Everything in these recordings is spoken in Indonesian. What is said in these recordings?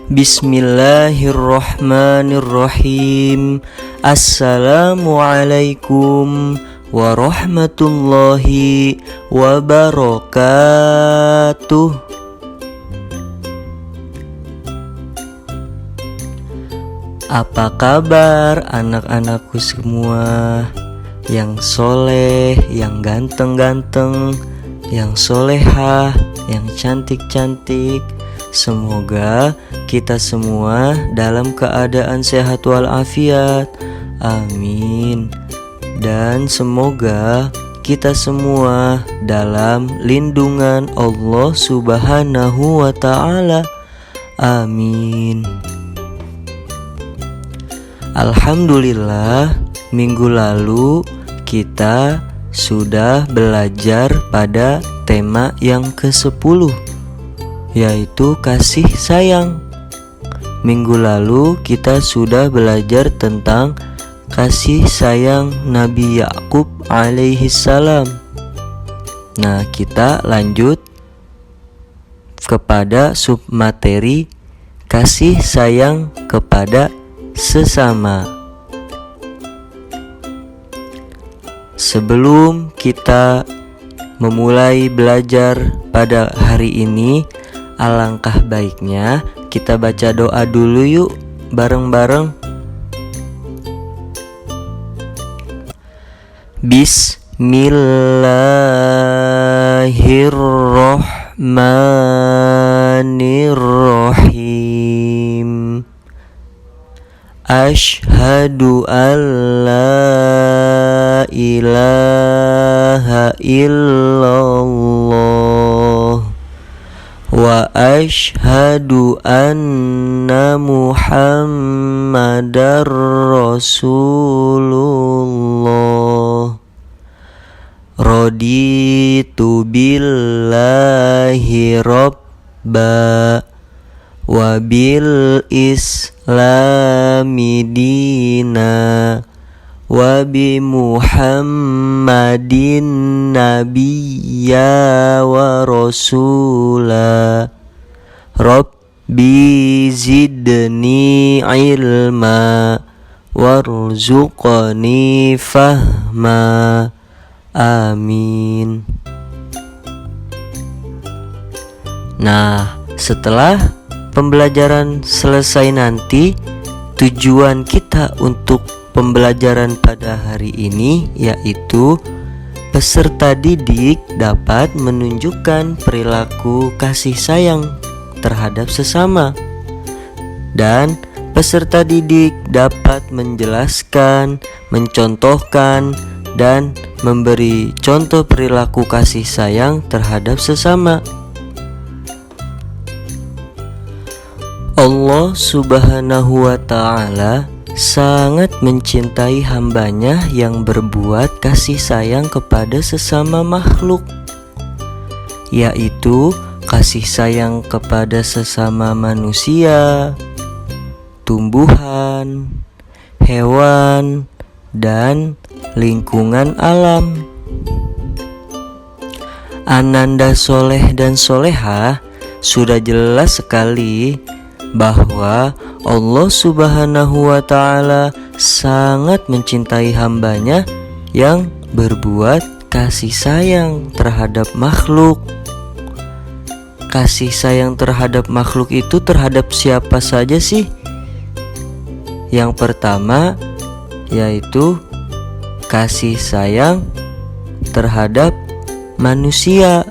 Bismillahirrahmanirrahim. Assalamualaikum warahmatullahi wabarakatuh. Apa kabar anak-anakku semua? Yang soleh, yang ganteng-ganteng, yang solehah, yang cantik-cantik. Semoga kita semua dalam keadaan sehat walafiat. Amin. Dan semoga kita semua dalam lindungan Allah Subhanahu wa ta'ala. Amin. Alhamdulillah, minggu lalu kita sudah belajar pada tema yang ke-10, yaitu kasih sayang. Minggu lalu kita sudah belajar tentang kasih sayang Nabi Yakub alaihi salam. Nah, kita lanjut kepada submateri kasih sayang kepada sesama. Sebelum kita memulai belajar pada hari ini, alangkah baiknya kita baca doa dulu yuk bareng-bareng. Bismillahirrahmanirrahim. Asyhadu an la ilaha illallah wa asyhadu anna Muhammadar Rasulullah. Raditu billahi rabba wa bil islami dina wa bi Muhammadin nabiyya wa rasula. Rabbi zidni ilma warzuqni fahma. Amin. Nah, setelah pembelajaran selesai nanti, tujuan kita untuk pembelajaran pada hari ini yaitu peserta didik dapat menunjukkan perilaku kasih sayang terhadap sesama, dan peserta didik dapat menjelaskan, mencontohkan, dan memberi contoh perilaku kasih sayang terhadap sesama. Allah Subhanahu wa ta'ala sangat mencintai hambanya yang berbuat kasih sayang kepada sesama makhluk, yaitu kasih sayang kepada sesama manusia, tumbuhan, hewan, dan lingkungan alam. Ananda soleh dan solehah sudah jelas sekali bahwa Allah Subhanahu wa ta'ala sangat mencintai hambanya yang berbuat kasih sayang terhadap makhluk. Kasih sayang terhadap makhluk itu terhadap siapa saja sih? Yang pertama yaitu kasih sayang terhadap manusia.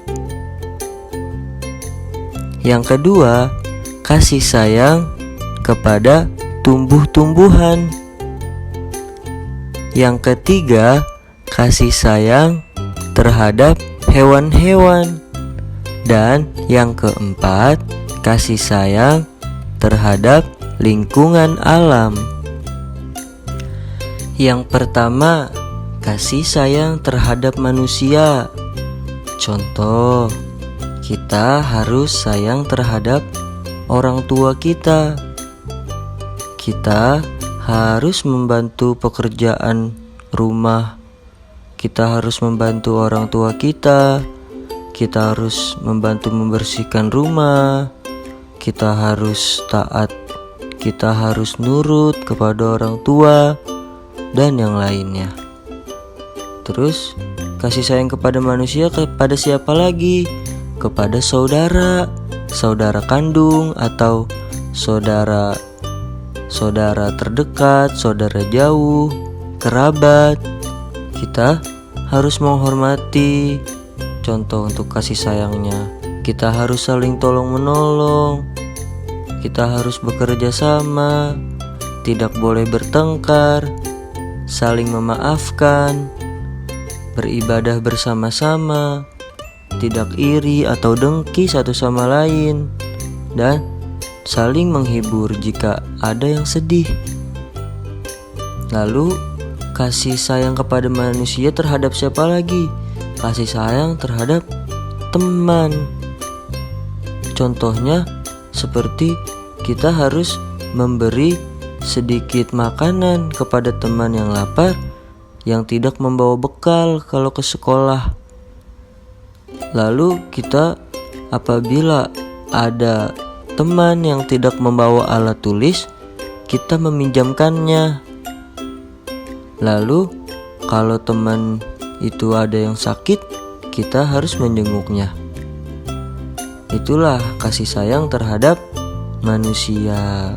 Yang kedua, kasih sayang kepada tumbuh-tumbuhan. Yang ketiga, kasih sayang terhadap hewan-hewan. Dan yang keempat, kasih sayang terhadap lingkungan alam. Yang pertama, kasih sayang terhadap manusia. Contoh, kita harus sayang terhadap orang tua kita. Kita harus membantu pekerjaan rumah. Kita harus membantu orang tua kita. Kita harus membantu membersihkan rumah. kita harus taat, kita harus nurut kepada orang tua, dan yang lainnya. Terus kasih sayang kepada manusia kepada siapa lagi? Kepada saudara, saudara kandung atau saudara terdekat, saudara jauh, kerabat. Kita harus menghormati. Contoh untuk kasih sayangnya, kita harus saling tolong menolong. Kita harus bekerja sama, tidak boleh bertengkar, saling memaafkan, beribadah bersama-sama, tidak iri atau dengki satu sama lain, dan saling menghibur jika ada yang sedih. Lalu kasih sayang kepada manusia terhadap siapa lagi? Kasih sayang terhadap teman. Contohnya seperti kita harus memberi sedikit makanan kepada teman yang lapar, yang tidak membawa bekal kalau ke sekolah. Lalu kita apabila ada teman yang tidak membawa alat tulis, kita meminjamkannya. Lalu kalau teman itu ada yang sakit, kita harus menjenguknya. Itulah kasih sayang terhadap manusia.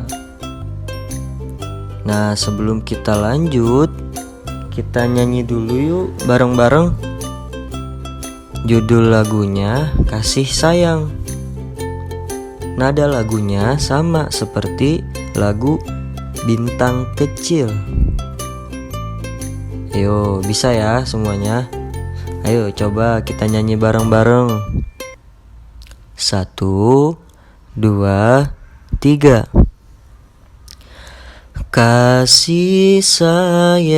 Nah, sebelum kita lanjut, kita nyanyi dulu yuk bareng-bareng. Judul lagunya Kasih Sayang. Nada lagunya sama seperti lagu Bintang Kecil. Ayo, bisa ya semuanya? Ayo coba kita nyanyi bareng-bareng. 1, 2, 3. Kasih sayang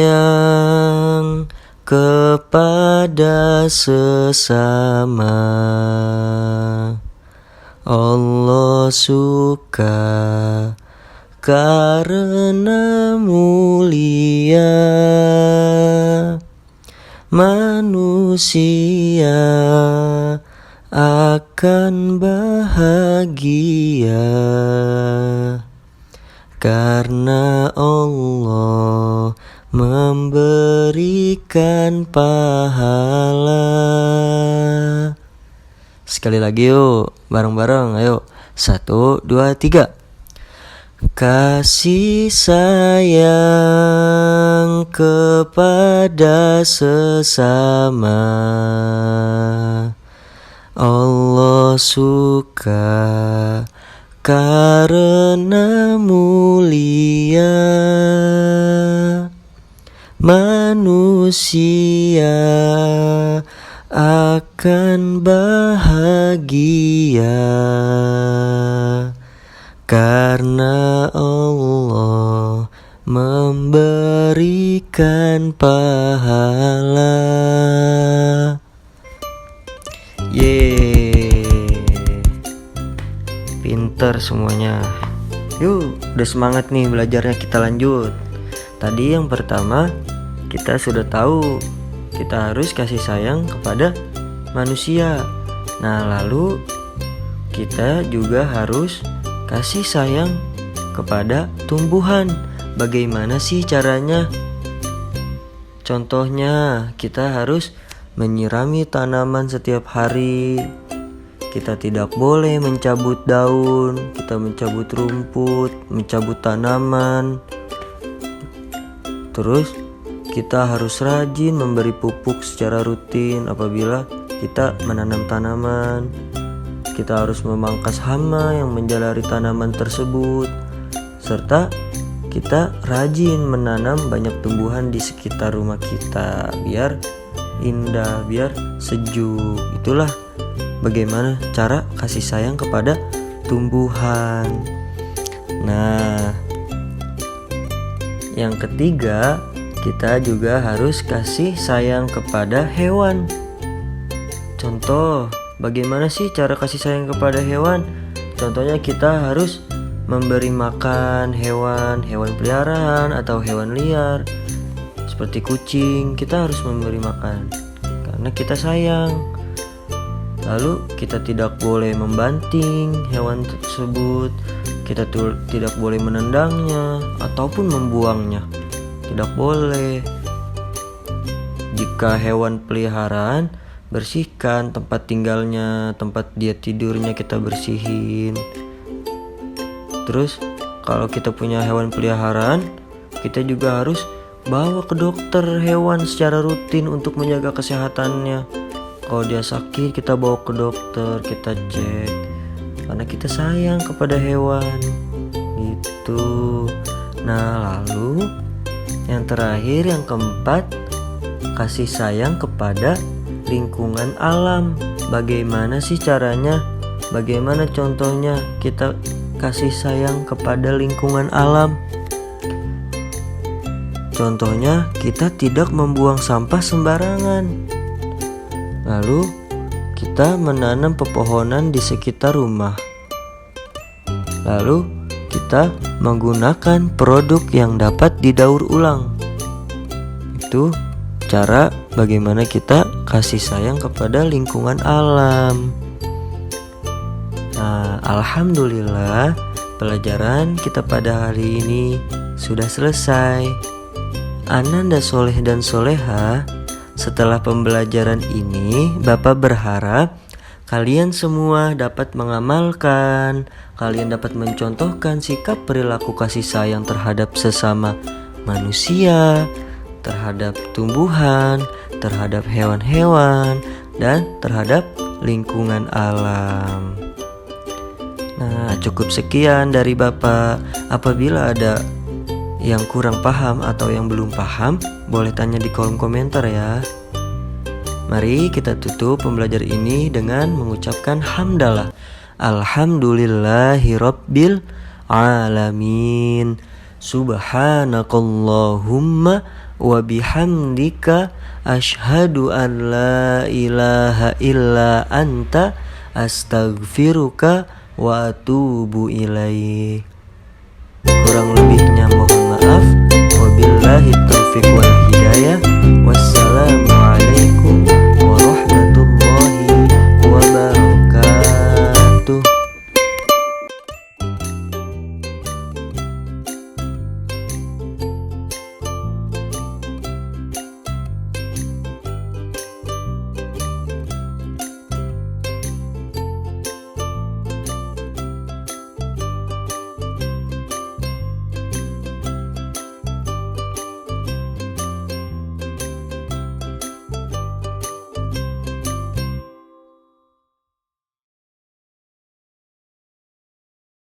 kepada sesama, Allah suka karena mulia. Manusia akan bahagia karena Allah memberikan pahala. Sekali lagi yuk, bareng-bareng. Ayo, 1, 2, 3. Kasih sayang kepada sesama, Allah suka karena mulia. Manusia akan bahagia karena Allah memberikan pahala. Yeay, pinter semuanya. Yuk, udah semangat nih belajarnya, kita lanjut. Tadi yang pertama kita sudah tahu kita harus kasih sayang kepada manusia. Nah, lalu kita juga harus kasih sayang kepada tumbuhan. Bagaimana sih caranya? Contohnya, kita harus menyirami tanaman setiap hari. Kita tidak boleh mencabut daun, kita mencabut rumput, mencabut tanaman. Terus kita harus rajin memberi pupuk secara rutin apabila kita menanam tanaman. Kita harus memangkas hama yang menjalari tanaman tersebut, serta kita rajin menanam banyak tumbuhan di sekitar rumah kita biar indah, biar sejuk. Itulah bagaimana cara kasih sayang kepada tumbuhan. Nah, yang ketiga, kita juga harus kasih sayang kepada hewan. Contoh, bagaimana sih cara kasih sayang kepada hewan? Contohnya kita harus memberi makan hewan peliharaan atau hewan liar. Seperti kucing, kita harus memberi makan karena kita sayang. Lalu kita tidak boleh membanting hewan tersebut, kita tidak boleh menendangnya ataupun membuangnya. Tidak boleh. Jika hewan peliharaan, bersihkan tempat tinggalnya, tempat dia tidurnya kita bersihin. Terus kalau kita punya hewan peliharaan, kita juga harus bawa ke dokter hewan secara rutin untuk menjaga kesehatannya. Kalau dia sakit, kita bawa ke dokter, kita cek, karena kita sayang kepada hewan gitu. Nah, lalu yang terakhir, yang keempat, kasih sayang kepada lingkungan alam. Bagaimana sih caranya? Bagaimana contohnya kita kasih sayang kepada lingkungan alam? Contohnya, kita tidak membuang sampah sembarangan. Lalu kita menanam pepohonan di sekitar rumah. Lalu kita menggunakan produk yang dapat didaur ulang. Itu cara bagaimana kita kasih sayang kepada lingkungan alam. Nah, alhamdulillah pelajaran kita pada hari ini sudah selesai. Ananda soleh dan soleha, setelah pembelajaran ini Bapak berharap kalian semua dapat mengamalkan, kalian dapat mencontohkan sikap perilaku kasih sayang terhadap sesama manusia, terhadap tumbuhan, terhadap hewan-hewan, dan terhadap lingkungan alam. Nah, cukup sekian dari Bapak. Apabila ada yang kurang paham atau yang belum paham, boleh tanya di kolom komentar ya. Mari kita tutup pembelajaran ini dengan mengucapkan hamdalah. Alhamdulillahirabbil alamin. Subhanakallahumma wa bihamdika asyhadu an la ilaha illa anta astaghfiruka wa atubu ilaik. Kurang lebihnya mohon maaf. Wabillahi taufiq wal hidayah.